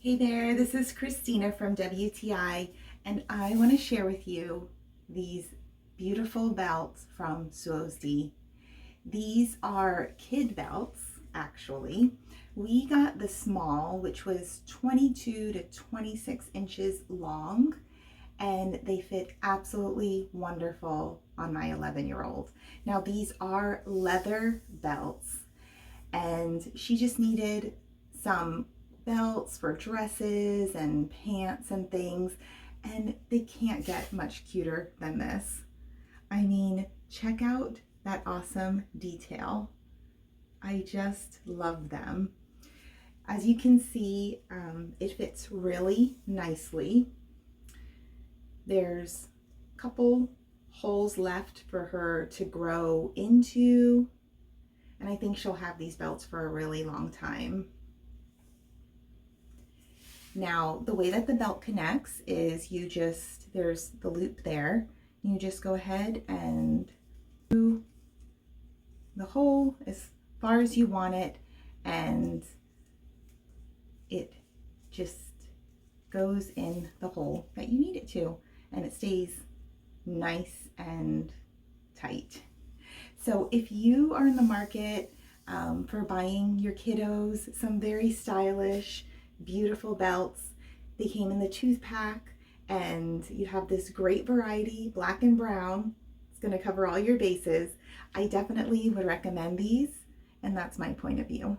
Hey there, this is Christina from WTI, and I want to share with you these beautiful belts from SUOSDEY. These are kid belts, actually. We got the small, which was 22 to 26 inches long, and they fit absolutely wonderful on my 11-year-old. Now, these are leather belts, and she just needed some belts for dresses and pants and things, and they can't get much cuter than this. I mean, check out that awesome detail. I just love them. As you can see, it fits really nicely. There's a couple holes left for her to grow into, and I think she'll have these belts for a really long time. Now, the way that the belt connects is there's the loop there. You just go ahead and do the hole as far as you want it, and it just goes in the hole that you need it to, and it stays nice and tight. So if you are in the market for buying your kiddos some very stylish, beautiful belts, they came in the tooth pack, and you have this great variety, black and brown. It's going to cover all your bases. I definitely would recommend these, and that's my point of view.